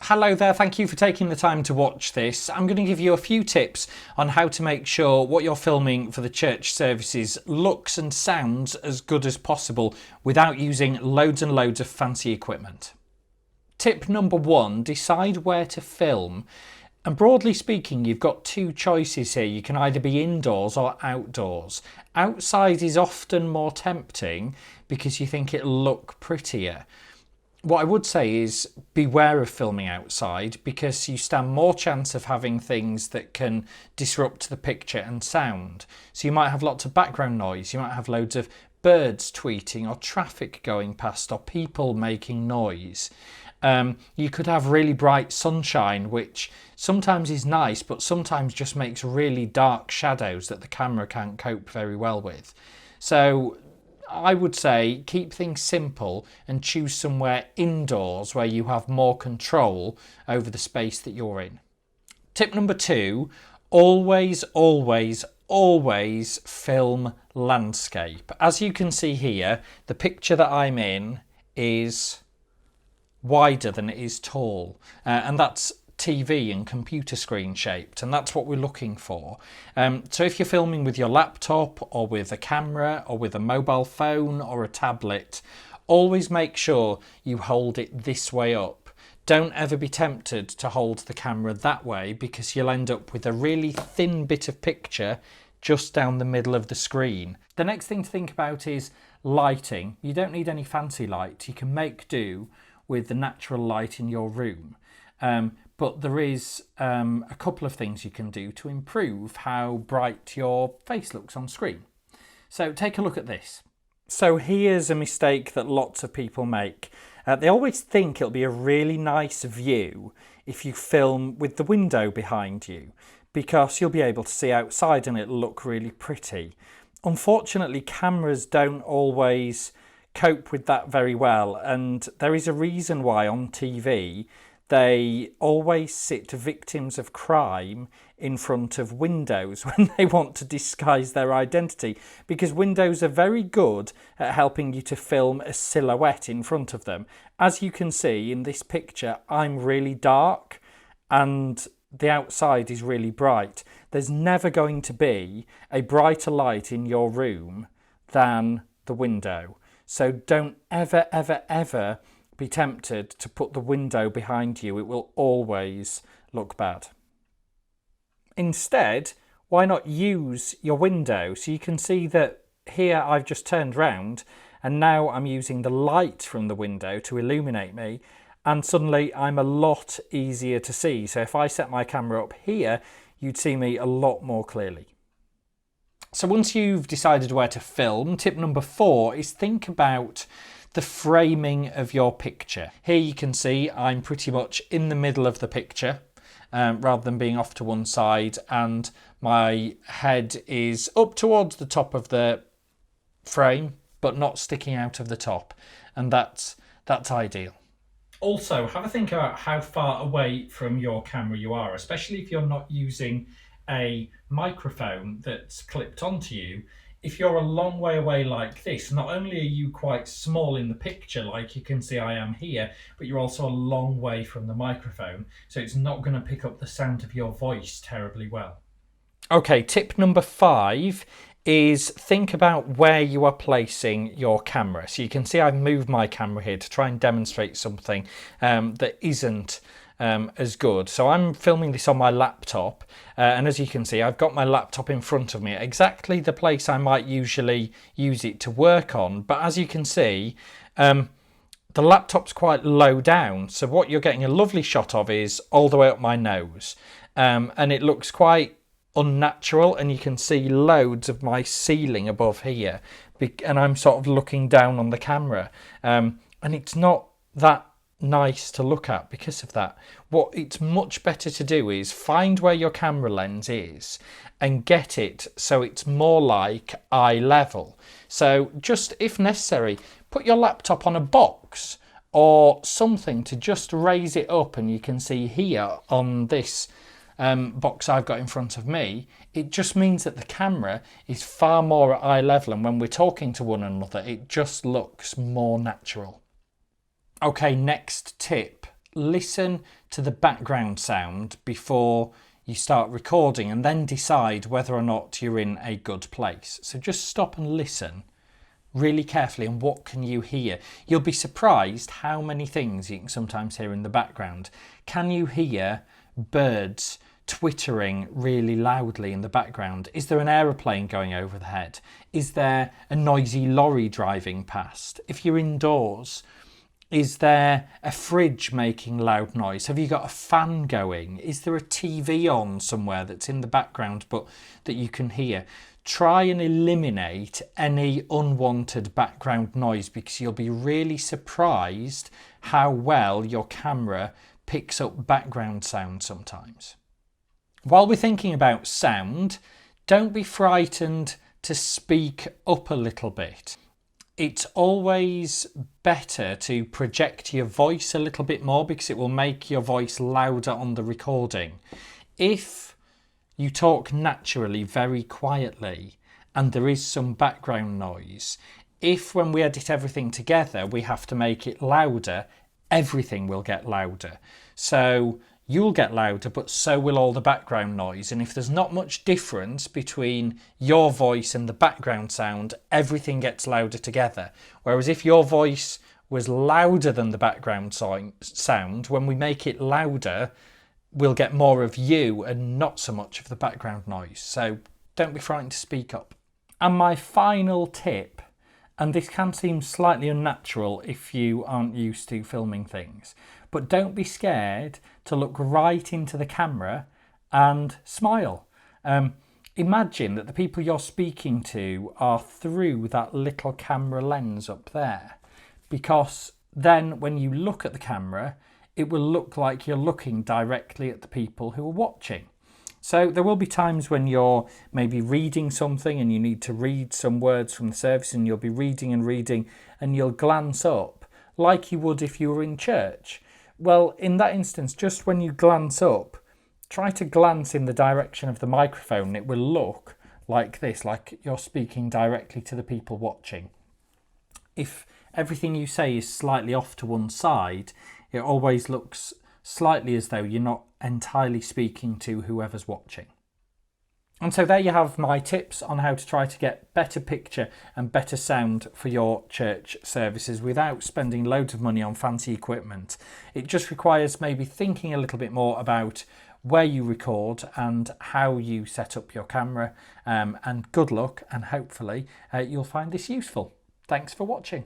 Hello there, thank you for taking the time to watch this. I'm going to give you a few tips on how to make sure what you're filming for the church services looks and sounds as good as possible without using loads and loads of fancy equipment. Tip number one, decide where to film. And broadly speaking, you've got two choices here. You can either be indoors or outdoors. Outside is often more tempting because you think it'll look prettier. What I would say is beware of filming outside because you stand more chance of having things that can disrupt the picture and sound. So you might have lots of background noise, you might have loads of birds tweeting or traffic going past or people making noise. You could have really bright sunshine, which sometimes is nice, but sometimes just makes really dark shadows that the camera can't cope very well with. So I would say keep things simple and choose somewhere indoors where you have more control over the space that you're in. Tip number two, always film landscape. As you can see here, the picture that I'm in is wider than it is tall, and that's TV and computer screen shaped, and that's what we're looking for. So if you're filming with your laptop or with a camera or with a mobile phone or a tablet, always make sure you hold it this way up. Don't ever be tempted to hold the camera that way because you'll end up with a really thin bit of picture just down the middle of the screen. The next thing to think about is lighting. You don't need any fancy light. You can make do with the natural light in your room. But there is a couple of things you can do to improve how bright your face looks on screen. So take a look at this. So here's a mistake that lots of people make. They always think it'll be a really nice view if you film with the window behind you, because you'll be able to see outside and it'll look really pretty. Unfortunately, cameras don't always cope with that very well, and there is a reason why on TV they always sit victims of crime in front of windows when they want to disguise their identity, because windows are very good at helping you to film a silhouette in front of them. As you can see in this picture, I'm really dark and the outside is really bright. There's never going to be a brighter light in your room than the window. So don't ever be tempted to put the window behind you. It will always look bad. Instead, why not use your window? So you can see that here I've just turned round and now I'm using the light from the window to illuminate me, and suddenly I'm a lot easier to see. So if I set my camera up here, you'd see me a lot more clearly. So once you've decided where to film, tip number four is think about the framing of your picture. Here you can see I'm pretty much in the middle of the picture rather than being off to one side, and my head is up towards the top of the frame but not sticking out of the top, and that's ideal. Also, have a think about how far away from your camera you are, especially if you're not using a microphone that's clipped onto you. If you're a long way away like this, not only are you quite small in the picture, like you can see I am here, but you're also a long way from the microphone, so it's not going to pick up the sound of your voice terribly well. Okay, tip number five is think about where you are placing your camera. So you can see I've moved my camera here to try and demonstrate something that isn't as good. So I'm filming this on my laptop, and as you can see I've got my laptop in front of me at exactly the place I might usually use it to work on, but as you can see the laptop's quite low down, so what you're getting a lovely shot of is all the way up my nose, and it looks quite unnatural, and you can see loads of my ceiling above here, and I'm sort of looking down on the camera, and it's not that nice to look at because of that. What it's much better to do is find where your camera lens is and get it so it's more like eye level. So just, if necessary, put your laptop on a box or something to just raise it up, and you can see here on this box I've got in front of me, it just means that the camera is far more at eye level, and when we're talking to one another it just looks more natural. Okay, next tip. listen to the background sound before you start recording and then decide whether or not you're in a good place. So just stop and listen really carefully, and what can you hear? You'll be surprised how many things you can sometimes hear in the background. Can you hear birds twittering really loudly in the background? Is there an aeroplane going over the head? Is there a noisy lorry driving past? If you're indoors, is there a fridge making loud noise? Have you got a fan going? Is there a TV on somewhere that's in the background but that you can hear? Try and eliminate any unwanted background noise, because you'll be really surprised how well your camera picks up background sound sometimes. While we're thinking about sound, don't be frightened to speak up a little bit. It's always better to project your voice a little bit more, because it will make your voice louder on the recording. If you talk naturally very quietly and there is some background noise, if when we edit everything together we have to make it louder, everything will get louder. So you'll get louder, but so will all the background noise. And if there's not much difference between your voice and the background sound, everything gets louder together. Whereas if your voice was louder than the background sound, when we make it louder, we'll get more of you and not so much of the background noise. So don't be frightened to speak up. And my final tip, and this can seem slightly unnatural if you aren't used to filming things, but don't be scared to look right into the camera and smile. Imagine that the people you're speaking to are through that little camera lens up there, because then when you look at the camera, it will look like you're looking directly at the people who are watching. So there will be times when you're maybe reading something and you need to read some words from the service, and you'll be reading and you'll glance up like you would if you were in church. Well, in that instance, just when you glance up, try to glance in the direction of the microphone. It will look like this, like you're speaking directly to the people watching. If everything you say is slightly off to one side, it always looks slightly as though you're not entirely speaking to whoever's watching. And so there you have my tips on how to try to get better picture and better sound for your church services without spending loads of money on fancy equipment. It just requires maybe thinking a little bit more about where you record and how you set up your camera. And good luck, and hopefully you'll find this useful. Thanks for watching.